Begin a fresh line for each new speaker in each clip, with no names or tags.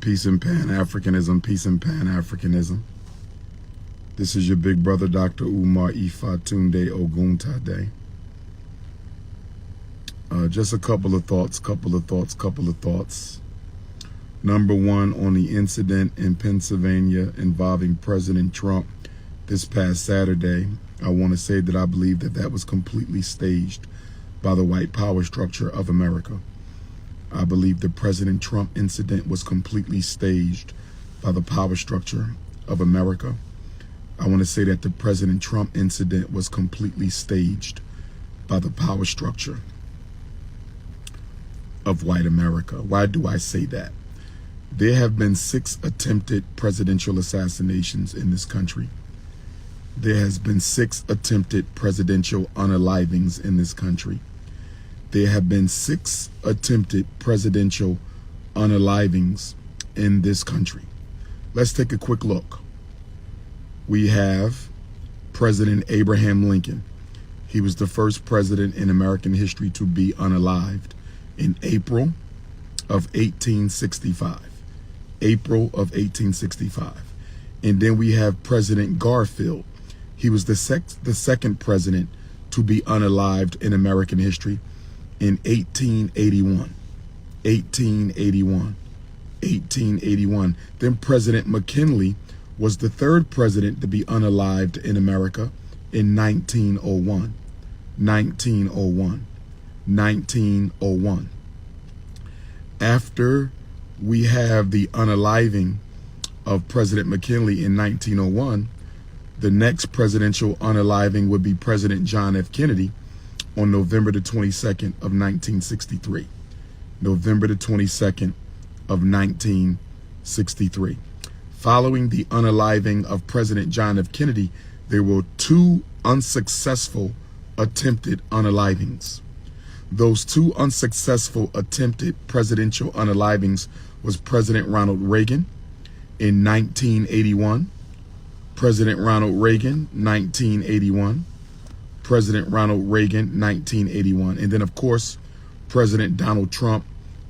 Peace and Pan-Africanism, peace and Pan-Africanism. This is your big brother, Dr. Umar Ifatunde Oguntade. Just a couple of thoughts. Number one, on the incident in Pennsylvania involving President Trump this past Saturday, I want to say that I believe that that was completely staged by the white power structure of America. I believe the President Trump incident was completely staged by the power structure of America. I want to say that the President Trump incident was completely staged by the power structure of white America. Why do I say that? There have been 6 attempted presidential assassinations in this country. There has been 6 attempted presidential unalivings in this country. There have been 6 attempted presidential unalivings in this country. Let's take a quick look. We have President Abraham Lincoln. He was the first president in American history to be unalived in April of 1865. April of 1865. And then we have President Garfield. He was the second president to be unalived in American history in 1881. 1881. Then President McKinley was the third president to be unalived in America in 1901. 1901. After we have the unaliving of President McKinley in 1901, the next presidential unaliving would be President John F. Kennedy on November the 22nd of 1963. November the 22nd of 1963. Following the unaliving of President John F. Kennedy, there were 2 unsuccessful attempted unalivings. Those 2 unsuccessful attempted presidential unalivings was President Ronald Reagan in 1981. President Ronald Reagan, 1981. President Ronald Reagan, 1981. And then, of course, President Donald Trump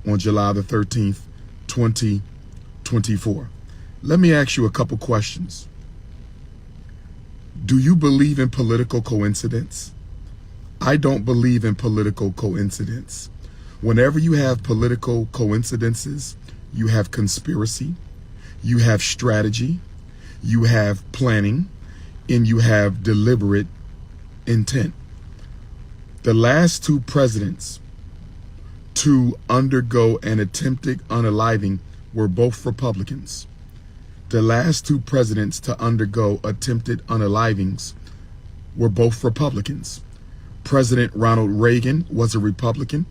on July the 13th, 2024. Let me ask you a couple questions. Do you believe in political coincidence? I don't believe in political coincidence. Whenever you have political coincidences, you have conspiracy, you have strategy, you have planning, and you have deliberate intent. The last 2 presidents to undergo an attempted unaliving were both Republicans. The last 2 presidents to undergo attempted unalivings were both Republicans. President Ronald Reagan was a Republican.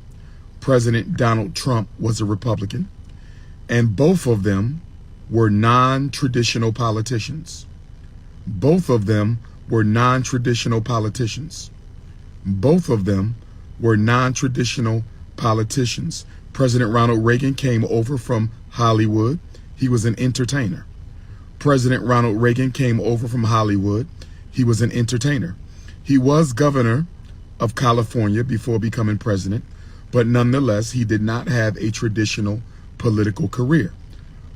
President Donald Trump was a Republican. And both of them were non-traditional politicians. Both of them were non-traditional politicians. Both of them were non-traditional politicians. President Ronald Reagan came over from Hollywood. He was an entertainer. President Ronald Reagan came over from Hollywood. He was an entertainer. He was governor of California before becoming president, but nonetheless, he did not have a traditional political career.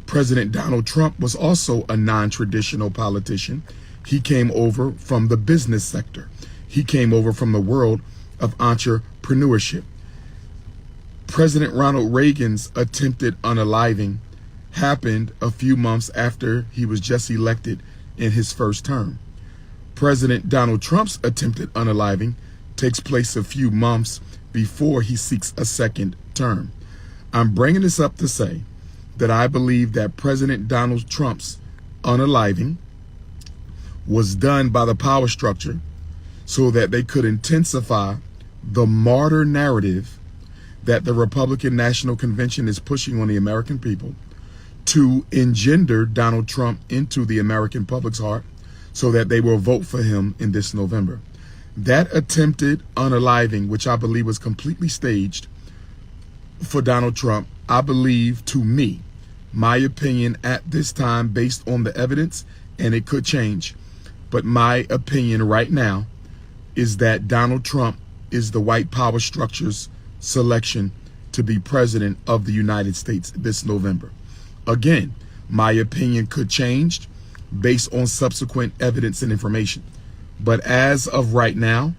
President Donald Trump was also a non-traditional politician. He came over from the business sector. He came over from the world of entrepreneurship. President Ronald Reagan's attempted unaliving happened a few months after he was just elected in his first term. President Donald Trump's attempted unaliving takes place a few months before he seeks a second term. I'm bringing this up to say that I believe that President Donald Trump's unaliving was done by the power structure so that they could intensify the martyr narrative that the Republican National Convention is pushing on the American people to engender Donald Trump into the American public's heart so that they will vote for him in this November. That attempted unaliving, which I believe was completely staged for Donald Trump, I believe, to me, my opinion at this time based on the evidence, and it could change, but my opinion right now is that Donald Trump is the white power structure's selection to be president of the United States this November. Again, my opinion could change based on subsequent evidence and information. But as of right now,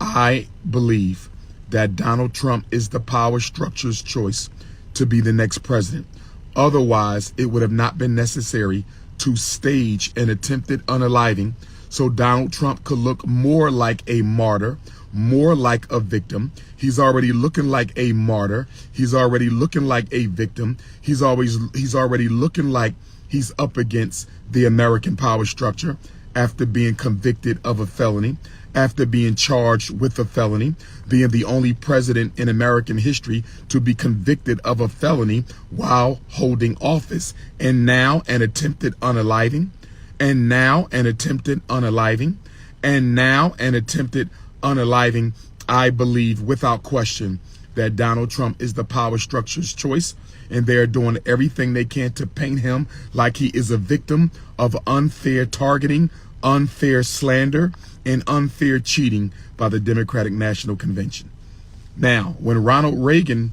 I believe that Donald Trump is the power structure's choice to be the next president. Otherwise, it would have not been necessary to stage an attempted unaliving so Donald Trump could look more like a martyr, more like a victim. He's already looking like a martyr. He's already looking like a victim. He's already looking like he's up against the American power structure after being convicted of a felony, after being charged with a felony, being the only president in American history to be convicted of a felony while holding office, and now an attempted unaliving, and now an attempted unaliving, and now an attempted unaliving. I believe without question that Donald Trump is the power structure's choice, and they're doing everything they can to paint him like he is a victim of unfair targeting, unfair slander, and unfair cheating by the Democratic National Convention. Now, when Ronald Reagan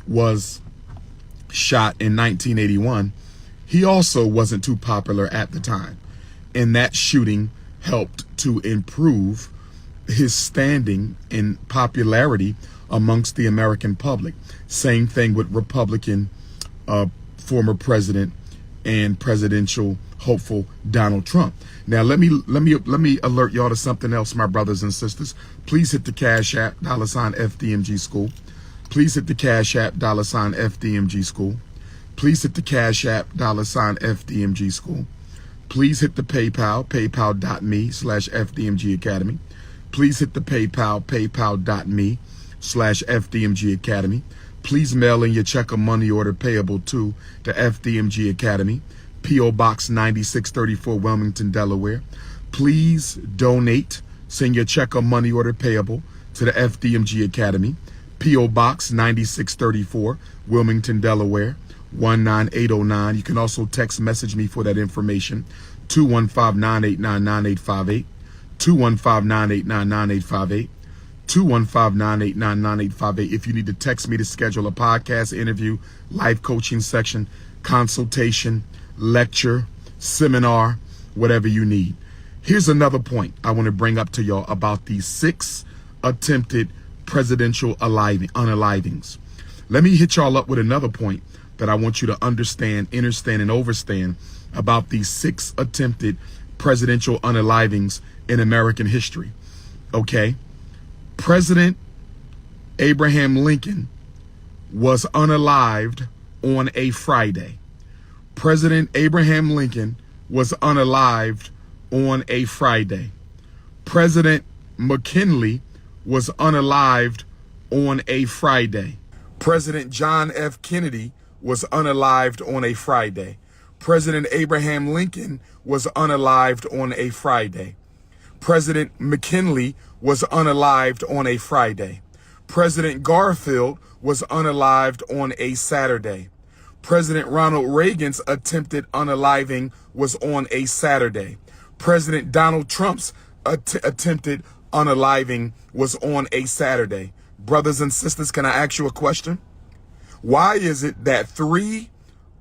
was shot in 1981, he also wasn't too popular at the time. And that shooting helped to improve his standing in popularity amongst the American public. Same thing with Republican former president and presidential hopeful Donald Trump. Now let me alert y'all to something else, my brothers and sisters. Please hit the Cash App $FDMG School. Please hit the Cash App $FDMG School. Please hit the Cash App $FDMG School. Please hit the PayPal, paypal.me/FDMG Academy. Please hit the PayPal, paypal.me/FDMG Academy. Please mail in your check or money order payable to the FDMG Academy, P.O. Box 9634, Wilmington, Delaware. Please donate. Send your check or money order payable to the FDMG Academy, P.O. Box 9634, Wilmington, Delaware, 19809. You can also text message me for that information, 215-989-9858, 215-989-9858, 215-989-9858. If you need to text me to schedule a podcast interview, life coaching section, consultation, lecture, seminar, whatever you need. Here's another point I want to bring up to y'all about these 6 attempted presidential unalivings. Let me hit y'all up with another point that I want you to understand, understand, and overstand about these 6 attempted presidential unalivings in American history. Okay? President Abraham Lincoln was unalived on a Friday. President Abraham Lincoln was unalived on a Friday. President McKinley was unalived on a Friday. President John F. Kennedy was unalived on a Friday. President Abraham Lincoln was unalived on a Friday. President McKinley was unalived on a Friday. President Garfield was unalived on a Saturday. President Ronald Reagan's attempted unaliving was on a Saturday. President Donald Trump's attempted unaliving was on a Saturday. Brothers and sisters, can I ask you a question? Why is it that 3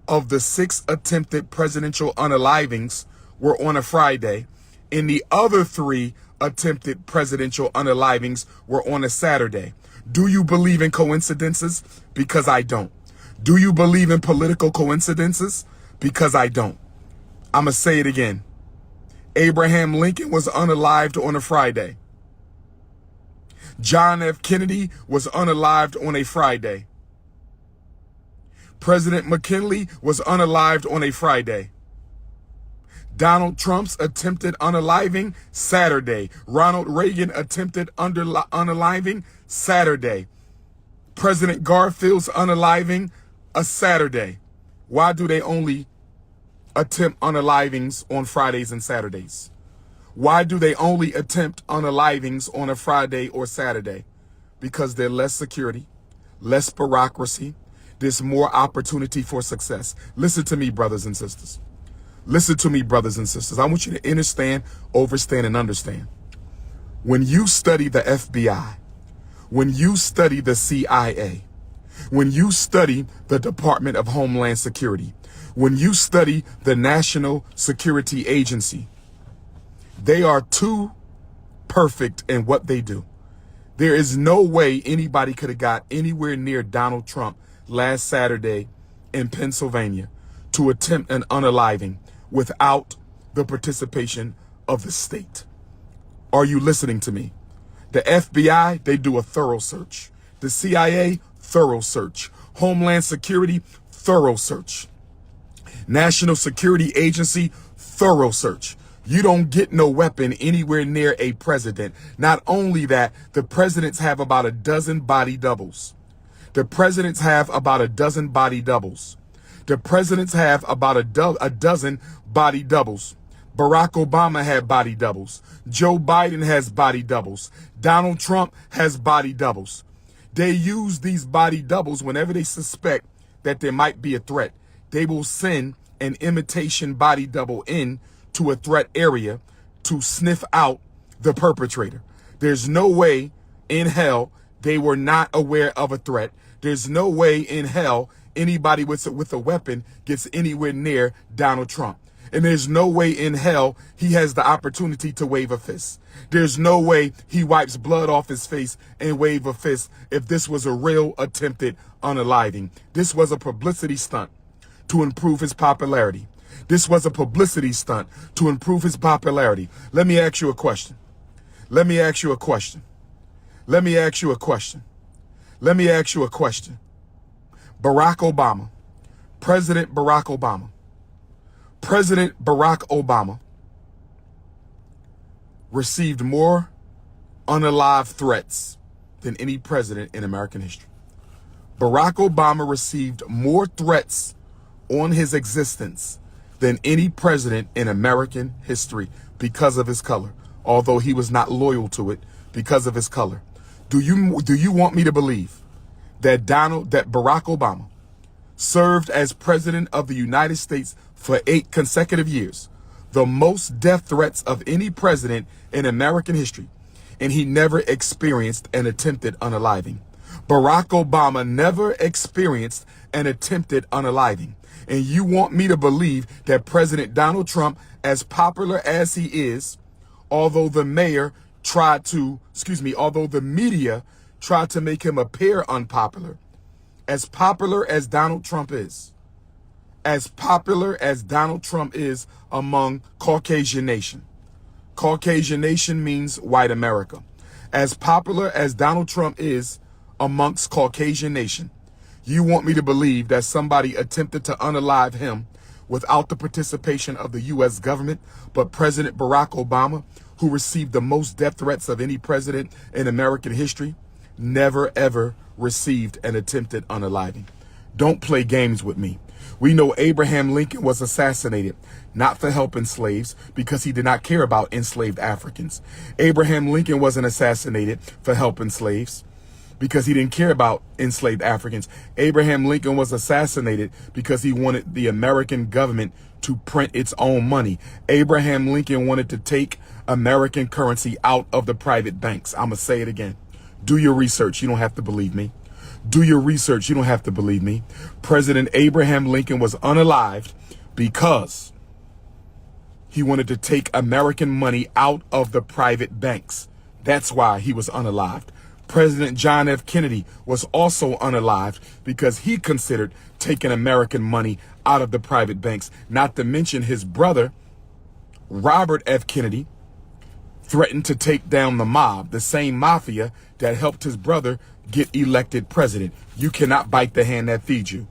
of the 6 attempted presidential unalivings were on a Friday, and the other 3 attempted presidential unalivings were on a Saturday? Do you believe in coincidences? Because I don't. Do you believe in political coincidences? Because I don't. I'm going to say it again. Abraham Lincoln was unalived on a Friday. John F. Kennedy was unalived on a Friday. President McKinley was unalived on a Friday. Donald Trump's attempted unaliving, Saturday. Ronald Reagan attempted unaliving, Saturday. President Garfield's unaliving, a Saturday. Why do they only attempt unalivings on Fridays and Saturdays? Why do they only attempt unalivings on a Friday or Saturday? Because there's less security, less bureaucracy. There's more opportunity for success. Listen to me, brothers and sisters. Listen to me, brothers and sisters. I want you to understand, overstand, and understand. When you study the FBI, when you study the CIA, when you study the Department of Homeland Security, When you study the National Security Agency, they are too perfect in what they do. There is no way anybody could have got anywhere near Donald Trump last Saturday in Pennsylvania to attempt an unaliving without the participation of the state. Are you listening to me? The FBI, they do a thorough search. The CIA, thorough search. Homeland Security, thorough search. National Security Agency, thorough search. You don't get no weapon anywhere near a president. Not only that, the presidents have about a dozen body doubles. The presidents have about a dozen body doubles. The presidents have about a dozen body doubles. Barack Obama had body doubles. Joe Biden has body doubles. Donald Trump has body doubles. They use these body doubles whenever they suspect that there might be a threat. They will send an imitation body double in to a threat area to sniff out the perpetrator. There's no way in hell they were not aware of a threat. There's no way in hell anybody with a weapon gets anywhere near Donald Trump. And there's no way in hell he has the opportunity to wave a fist. There's no way he wipes blood off his face and wave a fist if this was a real attempted unaliving. This was a publicity stunt to improve his popularity. This was a publicity stunt to improve his popularity. Let me ask you a question. Let me ask you a question. Let me ask you a question. Let me ask you a question. Barack Obama, President Barack Obama, President Barack Obama received more unalive threats than any president in American history. Barack Obama received more threats on his existence than any president in American history because of his color, although he was not loyal to it because of his color. Do you want me to believe that Barack Obama served as president of the United States for 8 consecutive years, the most death threats of any president in American history, and he never experienced an attempted unaliving? Barack Obama never experienced an attempted unaliving. And you want me to believe that President Donald Trump, as popular as he is, although the media tried to make him appear unpopular, as popular as Donald Trump is, among Caucasian nation. Caucasian nation means white America. As popular as Donald Trump is amongst Caucasian nation, you want me to believe that somebody attempted to unalive him without the participation of the U.S. government, but President Barack Obama, who received the most death threats of any president in American history, never ever received an attempted unaliving. Don't play games with me. We know Abraham Lincoln was assassinated, not for helping slaves, because he did not care about enslaved Africans. Abraham Lincoln wasn't assassinated for helping slaves, because he didn't care about enslaved Africans. Abraham Lincoln was assassinated because he wanted the American government to print its own money. Abraham Lincoln wanted to take American currency out of the private banks. I'm going to say it again. Do your research. You don't have to believe me. Do your research. You don't have to believe me. President Abraham Lincoln was unalived because he wanted to take American money out of the private banks. That's why he was unalived. President John F. Kennedy was also unalived because he considered taking American money out of the private banks. Not to mention his brother, Robert F. Kennedy, threatened to take down the mob, the same mafia that helped his brother get elected president. You cannot bite the hand that feeds you.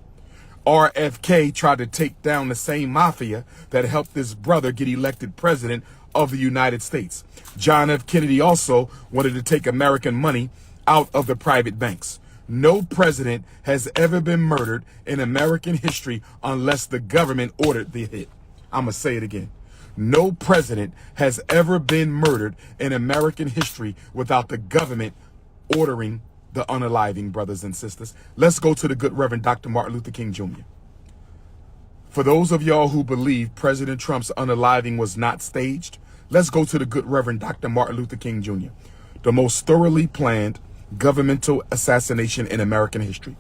RFK tried to take down the same mafia that helped his brother get elected president of the United States. John F. Kennedy also wanted to take American money out of the private banks. No president has ever been murdered in American history unless the government ordered the hit. I'm going to say it again. No president has ever been murdered in American history without the government ordering the unaliving, brothers and sisters. Let's go to the good Reverend Dr. Martin Luther King Jr. For those of y'all who believe President Trump's unaliving was not staged, let's go to the good Reverend Dr. Martin Luther King Jr., the most thoroughly planned governmental assassination in American history.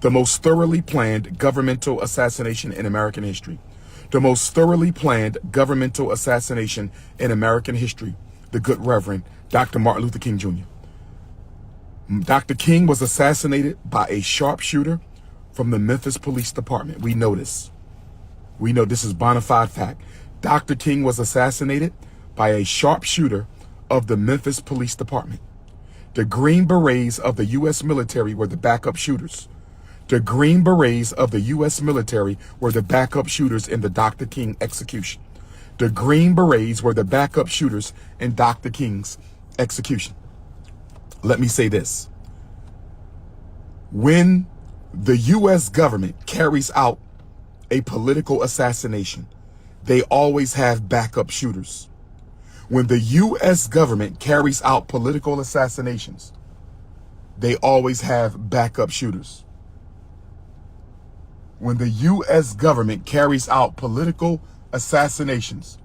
The most thoroughly planned governmental assassination in American history. The most thoroughly planned governmental assassination in American history. The good Reverend Dr. Martin Luther King Jr. Dr. King was assassinated by a sharpshooter from the Memphis Police Department. We know this. We know this is bona fide fact. Dr. King was assassinated by a sharpshooter of the Memphis Police Department. The Green Berets of the U.S. military were the backup shooters. The Green Berets of the U.S. military were the backup shooters in the Dr. King execution. The Green Berets were the backup shooters in Dr. King's execution. Let me say this. When the U.S. government carries out a political assassination, they always have backup shooters. When the U.S. government carries out political assassinations, they always have backup shooters. When the U.S. government carries out political assassinations,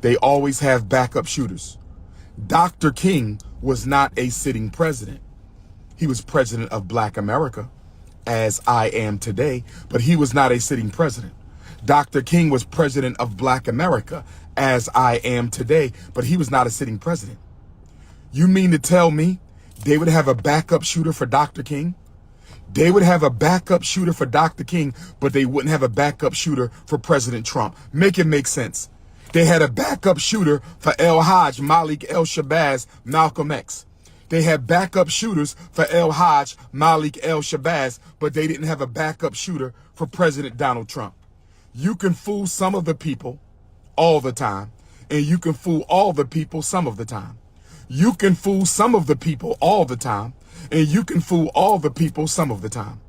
they always have backup shooters. Dr. King was not a sitting president. He was president of Black America, as I am today, but he was not a sitting president. Dr. King was president of Black America, as I am today, but he was not a sitting president. You mean to tell me they would have a backup shooter for Dr. King? They would have a backup shooter for Dr. King, but they wouldn't have a backup shooter for President Trump. Make it make sense. They had a backup shooter for El Hajj, Malik El Shabazz, Malcolm X. They had backup shooters for El Hajj, Malik El Shabazz, but they didn't have a backup shooter for President Donald Trump. You can fool some of the people all the time, and you can fool all the people some of the time. You can fool some of the people all the time, and you can fool all the people some of the time.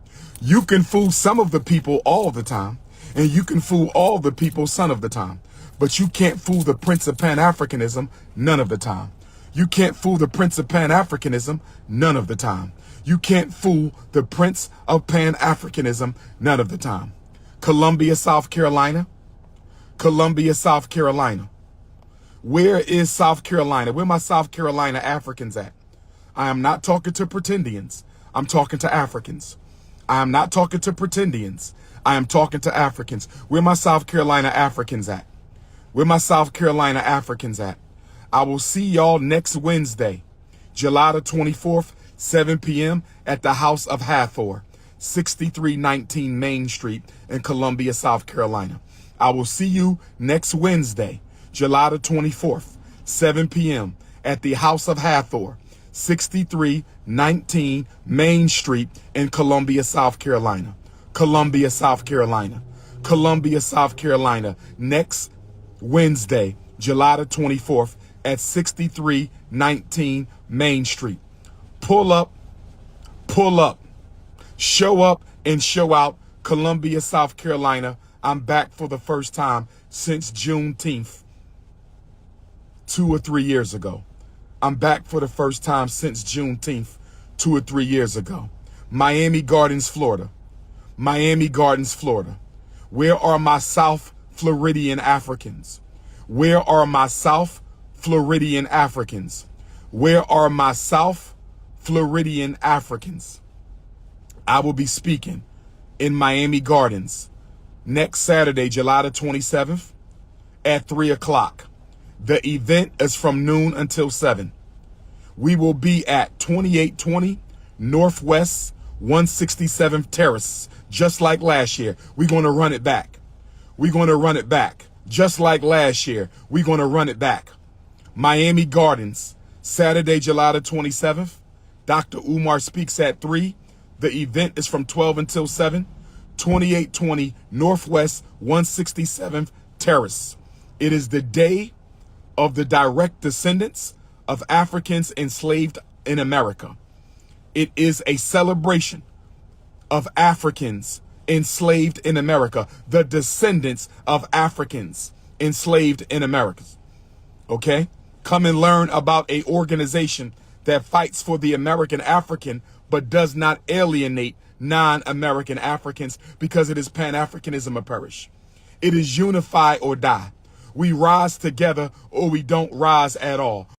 You can fool some of the people all the time, and you can fool all the people some of the time. But you can't fool the Prince of Pan-Africanism none of the time. You can't fool the Prince of Pan-Africanism none of the time. You can't fool the Prince of Pan-Africanism none of the time. Columbia, South Carolina. Columbia, South Carolina. Where is South Carolina? Where my South Carolina Africans at? I am not talking to pretendians. I'm talking to Africans. I am not talking to pretendians. I am talking to Africans. Where my South Carolina Africans at? Where my South Carolina Africans at? I will see y'all next Wednesday, July the 24th, 7 p.m. at the House of Hathor, 6319 Main Street in Columbia, South Carolina. I will see you next Wednesday, July the 24th, 7 p.m. at the House of Hathor, 6319 Main Street in Columbia, South Carolina. Columbia, South Carolina. Columbia, South Carolina. Next Wednesday, July the 24th at 6319 Main Street. Pull up, show up and show out. Columbia, South Carolina. I'm back for the first time since Juneteenth 2 or 3 years ago. I'm back for the first time since Juneteenth 2 or 3 years ago. Miami Gardens, Florida. Miami Gardens, Florida. Where are my South Floridian Africans? Where are my South Floridian Africans? Where are my South Floridian Africans? I will be speaking in Miami Gardens next Saturday, July the 27th at 3 o'clock. The event is from noon until 7. We will be at 2820 Northwest 167th Terrace, just like last year. We're going to run it back. We're going to run it back. Just like last year, we're going to run it back. Miami Gardens, Saturday, July the 27th. Dr. Umar speaks at 3. The event is from 12 until 7. 2820 Northwest 167th Terrace. It is the day of the direct descendants of Africans enslaved in America. It is a celebration of Africans enslaved in America, the descendants of Africans enslaved in America. Okay? Come and learn about an organization that fights for the American African but does not alienate non-American Africans, because it is Pan-Africanism or perish. It is unify or die. We rise together or we don't rise at all.